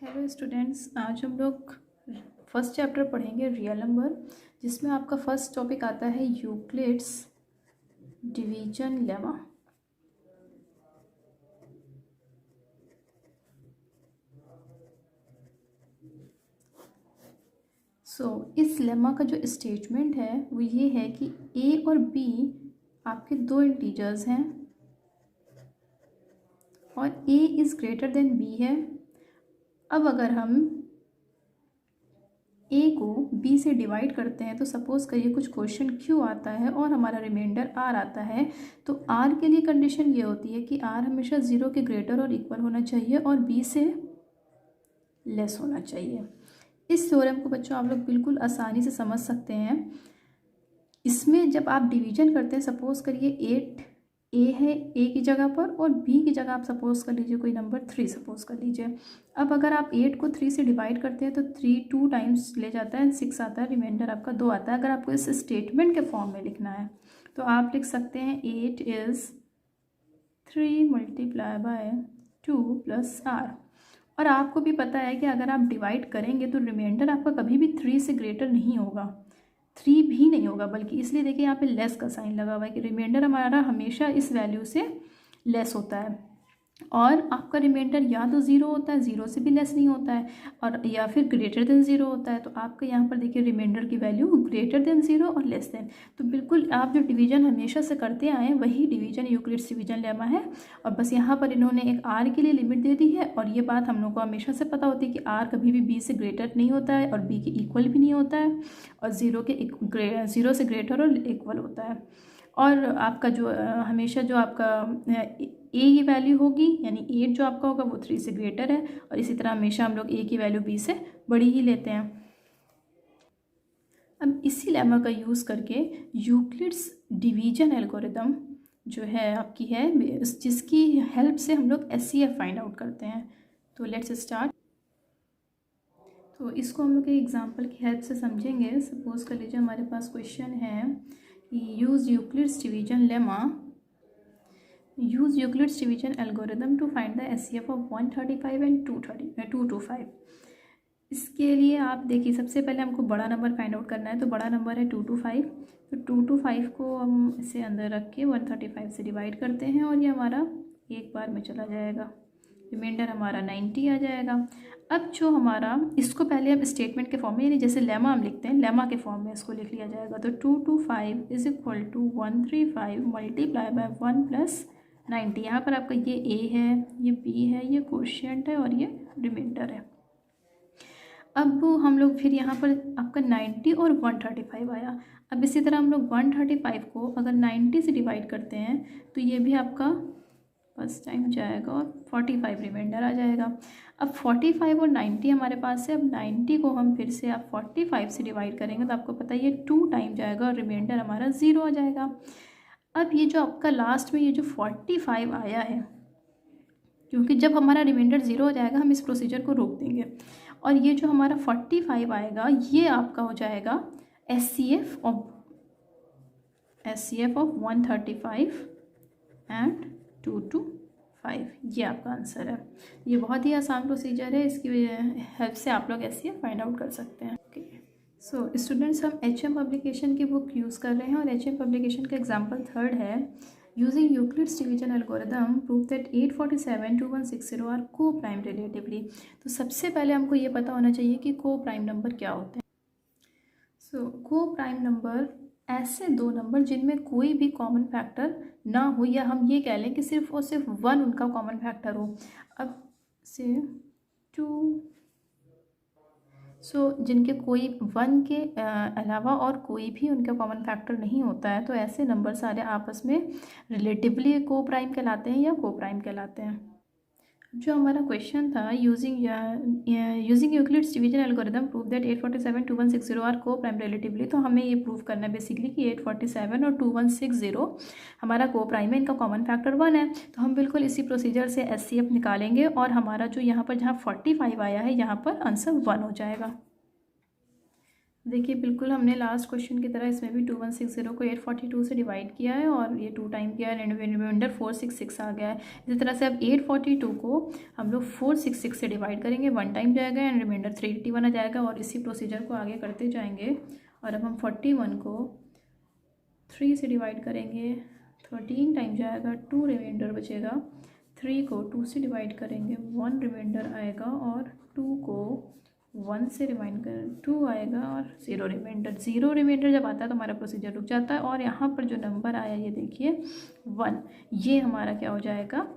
Hello students, आज हम लोग फर्स्ट चैप्टर पढ़ेंगे रियल नंबर, जिसमें आपका फर्स्ट टॉपिक आता है यूक्लिड्स डिवीजन लेमा। इस लेमा का जो स्टेटमेंट है वो ये है कि ए और बी आपके दो इंटीजर्स हैं और A is greater than B है। अब अगर हम ए को बी से डिवाइड करते हैं तो सपोज़ करिए कुछ क्वेश्चन क्यू आता है और हमारा रिमाइंडर आर आता है, तो आर के लिए कंडीशन ये होती है कि आर हमेशा ज़ीरो के ग्रेटर और इक्वल होना चाहिए और बी से लेस होना चाहिए। इस थ्योरम को बच्चों आप लोग बिल्कुल आसानी से समझ सकते हैं। इसमें जब आप डिवीजन करते हैं, सपोज़ करिए 8 ए है ए की जगह पर और बी की जगह आप सपोज़ कर लीजिए कोई नंबर 3 सपोज़ कर लीजिए। अब अगर आप 8 को 3 से डिवाइड करते हैं तो 3 2 टाइम्स ले जाता है, 6 आता है, रिमाइंडर आपका 2 आता है। अगर आपको इस स्टेटमेंट के फॉर्म में लिखना है तो आप लिख सकते हैं 8 is 3 multiply by 2 plus R. और आपको भी पता है कि अगर आप डिवाइड करेंगे तो रिमाइंडर आपका कभी भी 3 से ग्रेटर नहीं होगा, 3 भी नहीं होगा, बल्कि इसलिए देखिए यहाँ पे लेस का साइन लगा हुआ है कि रिमाइंडर हमारा हमेशा इस वैल्यू से लेस होता है। और आपका रिमाइंडर या तो ज़ीरो होता है, ज़ीरो से भी लेस नहीं होता है, और या फिर ग्रेटर देन ज़ीरो होता है। तो आपका यहाँ पर देखिए रिमाइंडर की वैल्यू ग्रेटर देन ज़ीरो और लेस देन। तो बिल्कुल आप जो डिवीजन हमेशा से करते आए हैं वही डिवीजन यूक्लिड्स डिवीजन लेमा है। और बस यहाँ पर इन्होंने एक आर के लिए लिमिट दे दी है, और ये बात हम लोग को हमेशा से पता होती है कि आर कभी भी बी से ग्रेटर नहीं होता है और बी के इक्वल भी नहीं होता है, और ज़ीरो से ग्रेटर और इक्वल होता है। और आपका जो हमेशा जो आपका ए की वैल्यू होगी, यानी 8 जो आपका होगा वो 3 से ग्रेटर है, और इसी तरह हमेशा हम लोग ए की वैल्यू बी से बड़ी ही लेते हैं। अब इसी लेमा का यूज़ करके यूक्लिड्स डिवीजन एल्गोरिदम जो है आपकी है, जिसकी हेल्प से हम लोग SCF फाइंड आउट करते हैं। तो लेट्स स्टार्ट। तो इसको हम लोग एक एग्जांपल की हेल्प से समझेंगे। सपोज़ कर लीजिए हमारे पास क्वेश्चन है कि use Euclid's division lemma, use Euclid's division algorithm to find the SCF of 135 and 225। इसके लिए आप देखिए सबसे पहले हमको बड़ा नंबर फाइंड आउट करना है। तो बड़ा नंबर है 225, तो 225 को हम इसे अंदर रख के 135 से डिवाइड करते हैं और ये हमारा एक बार में चला जाएगा, रिमाइंडर हमारा 90 आ जाएगा। अब जो हमारा इसको पहले हम स्टेटमेंट के फॉर्म में, यानी जैसे लेमा हम लिखते हैं, लेमा के फॉर्म में इसको लिख लिया जाएगा। तो 225 is equal to 135 multiply by 1 plus 90। यहाँ पर आपका ये ए है, ये बी है, ये कोशिएंट है और ये रिमाइंडर है। अब हम लोग फिर यहाँ पर आपका 90 और 135 आया। अब इसी तरह हम लोग 135 को अगर 90 से डिवाइड करते हैं तो ये भी आपका फर्स्ट टाइम जाएगा और 45 रिमाइंडर आ जाएगा। अब 45 और 90 हमारे पास है। अब 90 को हम फिर से आप 45 से डिवाइड करेंगे तो आपको पता है ये 2 टाइम जाएगा और रिमाइंडर हमारा 0 आ जाएगा। अब ये जो आपका लास्ट में ये जो 45 आया है, क्योंकि जब हमारा रिमाइंडर 0 हो जाएगा हम इस प्रोसीजर को रोक देंगे, और ये जो हमारा 45 आएगा ये आपका हो जाएगा SCF ऑफ 135 एंड 225। ये आपका आंसर है। ये बहुत ही आसान प्रोसीजर है, इसकी हेल्प से आप लोग SCF फाइंड आउट कर सकते हैं। ओके, सो स्टूडेंट्स, हम HM पब्लिकेशन की बुक यूज़ कर रहे हैं और HM पब्लिकेशन का एग्जाम्पल 3rd है। Using Euclid's division algorithm prove that 847 2160 are को प्राइम रिलेटिवली। तो सबसे पहले हमको ये पता होना चाहिए कि को प्राइम नंबर क्या होते हैं। सो को प्राइम नंबर ऐसे दो नंबर जिनमें कोई भी कॉमन फैक्टर ना हो, या हम ये कह लें कि सिर्फ और सिर्फ 1 उनका कॉमन फैक्टर हो। अब से 2 जिनके कोई 1 के अलावा और कोई भी उनका कॉमन फैक्टर नहीं होता है, तो ऐसे नंबर सारे आपस में रिलेटिवली को प्राइम कहलाते हैं या को प्राइम कहलाते हैं। जो हमारा क्वेश्चन था, using Euclid's division algorithm prove that 847 2160 are को प्राइम रिलेटिवली। तो हमें ये प्रूव करना है बेसिकली कि 847 और 2160 हमारा को प्राइम है, इनका कॉमन फैक्टर 1 है। तो हम बिल्कुल इसी प्रोसीजर से SCF निकालेंगे और हमारा जो यहाँ पर जहाँ 45 आया है यहाँ पर आंसर 1 हो जाएगा। देखिए बिल्कुल हमने लास्ट क्वेश्चन की तरह इसमें भी 2160 को 842 से डिवाइड किया है और ये 2 टाइम किया है, रिमाइंडर 466 आ गया है। इसी तरह से अब 842 को हम लोग 466 से डिवाइड करेंगे, 1 टाइम जाएगा एंड रिमाइंडर 381 आ जाएगा और इसी प्रोसीजर को आगे करते जाएंगे। और अब हम 41 को 3 से डिवाइड करेंगे, 13 टाइम जाएगा, 2 रिमाइंडर बचेगा। 3 को 2 से डिवाइड करेंगे, 1 रिमाइंडर आएगा और 2 को 1 से रिमाइंड कर 2 आएगा और 0 रिमाइंडर। 0 रिमाइंडर जब आता है तो हमारा प्रोसीजर रुक जाता है और यहाँ पर जो नंबर आया ये देखिए 1, ये हमारा क्या हो जाएगा,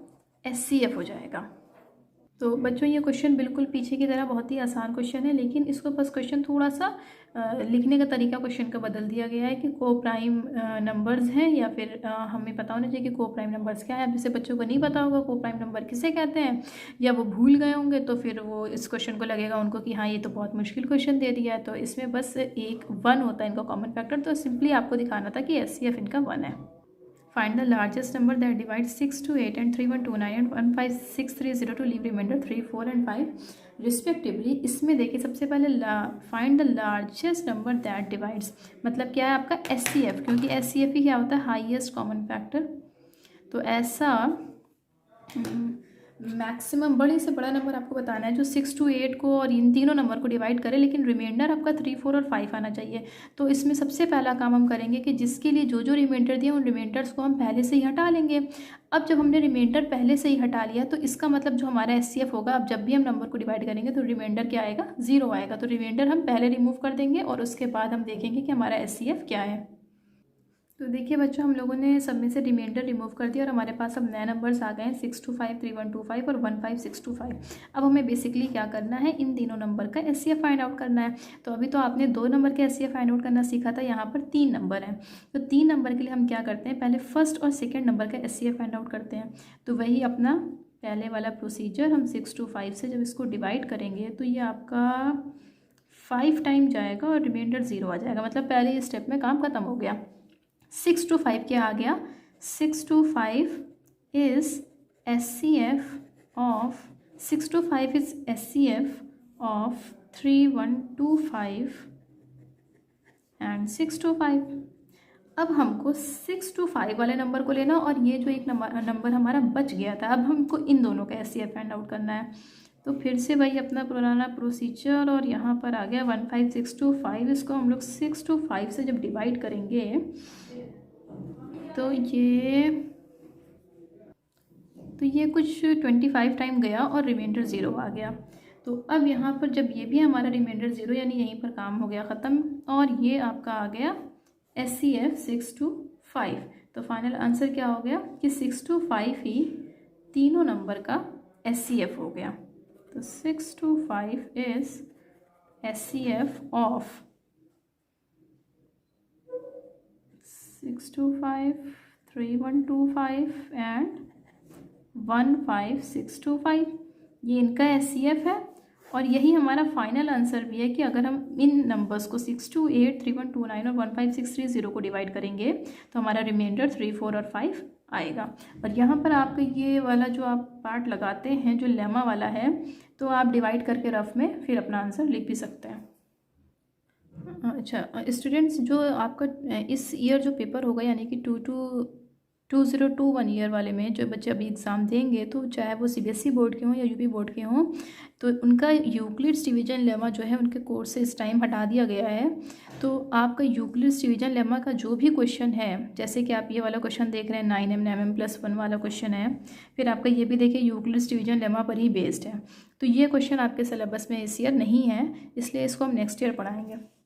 SCF हो जाएगा। तो बच्चों ये क्वेश्चन बिल्कुल पीछे की तरह बहुत ही आसान क्वेश्चन है, लेकिन इसको बस क्वेश्चन थोड़ा सा लिखने का तरीका क्वेश्चन का बदल दिया गया है कि को प्राइम नंबर्स हैं या फिर हमें पता होना चाहिए कि को प्राइम नंबर्स क्या है। अब जैसे बच्चों को नहीं पता होगा को प्राइम नंबर किसे कहते हैं या वो भूल गए होंगे तो फिर वो इस क्वेश्चन को लगेगा उनको कि हाँ ये तो बहुत मुश्किल क्वेश्चन दे दिया है। तो इसमें बस एक 1 होता है इनका कॉमन फैक्टर, तो सिंपली आपको दिखाना था कि SCF इनका 1 है। Find the largest number that divides 6 to 8 and 3129 and 15630 to leave remainder 3, 4 and 5 respectively। इसमें देखिए सबसे पहले find the largest number that divides, मतलब क्या है आपका SCF, क्योंकि SCF ही क्या होता है, हाईएस्ट कॉमन फैक्टर। तो ऐसा मैक्सिमम बड़े से बड़ा नंबर आपको बताना है जो 6 to 8 को और इन तीनों नंबर को डिवाइड करे, लेकिन रिमाइंडर आपका 3, 4 और 5 आना चाहिए। तो इसमें सबसे पहला काम हम करेंगे कि जिसके लिए जो जो रिमाइंडर दिए उन रिमाइंडर्स को हम पहले से ही हटा लेंगे। अब जब हमने रिमाइंडर पहले से ही हटा लिया तो इसका मतलब जो हमारा SCF होगा, अब जब भी हम नंबर को डिवाइड करेंगे तो रिमाइंडर क्या आएगा, 0 आएगा। तो रिमाइंडर हम पहले रिमूव कर देंगे और उसके बाद हम देखेंगे कि हमारा SCF क्या है। तो देखिए बच्चों हम लोगों ने सब में से रिमाइंडर रिमूव कर दिया और हमारे पास अब नए नंबर्स आ गए हैं 625, 3125 और 15625। अब हमें बेसिकली क्या करना है, इन तीनों नंबर का SCF फाइंड आउट करना है। तो अभी तो आपने 2 नंबर के SCF फाइंड आउट करना सीखा था, यहाँ पर 3 नंबर हैं। तो 3 नंबर के लिए हम क्या करते हैं, पहले फर्स्ट और सेकेंड नंबर का SCF फाइंड आउट करते हैं। तो वही अपना पहले वाला प्रोसीजर, हम 6 to 5 से जब इसको डिवाइड करेंगे तो ये आपका 5 टाइम जाएगा और रिमाइंडर 0 आ जाएगा, मतलब पहले स्टेप में काम खत्म हो गया। 6 to 5 क्या आ गया, 6 to 5 is SCF of 3125 and 6 to 5। अब हमको 6 to 5 वाले नंबर को लेना और ये जो एक नंबर हमारा बच गया था, अब हमको इन दोनों का SCF फाइंड आउट करना है। तो फिर से वही अपना पुराना प्रोसीजर और यहाँ पर आ गया 15625। इसको हम लोग 6 to 5 से जब डिवाइड करेंगे तो ये कुछ 25 टाइम गया और रिमाइंडर 0 आ गया। तो अब यहाँ पर जब ये भी हमारा रिमाइंडर 0 यानी यहीं पर काम हो गया ख़त्म और ये आपका आ गया SCF 6 to 5। तो फाइनल आंसर क्या हो गया कि 6 to 5 ही तीनों नंबर का SCF हो गया। तो 6 to 5 is SCF of 625, 3125 and 15625। ये इनका SCF है और यही हमारा फाइनल आंसर भी है कि अगर हम इन नंबर्स को 6 to 8, 3129 और 15630 को डिवाइड करेंगे तो हमारा रिमाइंडर 3, 4 और 5 आएगा। और यहाँ पर आपका ये वाला जो आप पार्ट लगाते हैं जो लेमा वाला है, तो आप डिवाइड करके रफ में फिर अपना आंसर लिख भी सकते हैं। अच्छा स्टूडेंट्स, जो आपका इस ईयर जो पेपर होगा यानी कि 2021 ईयर वाले में जो बच्चे अभी एग्ज़ाम देंगे, तो चाहे वो CBSE बोर्ड के हों या UP बोर्ड के हों, तो उनका यूक्लिड्स डिवीजन लेमा जो है उनके कोर्स से इस टाइम हटा दिया गया है। तो आपका यूक्लिड्स डिवीजन लेमा का जो भी क्वेश्चन है, जैसे कि आप ये वाला क्वेश्चन देख रहे हैं 9m+1 वाला क्वेश्चन है, फिर आपका ये भी देखिए यूक्लिड्स डिवीजन लेमा पर ही बेस्ड है। तो ये क्वेश्चन आपके सिलेबस में इस ईयर नहीं है, इसलिए इसको हम नेक्स्ट ईयर पढ़ाएंगे।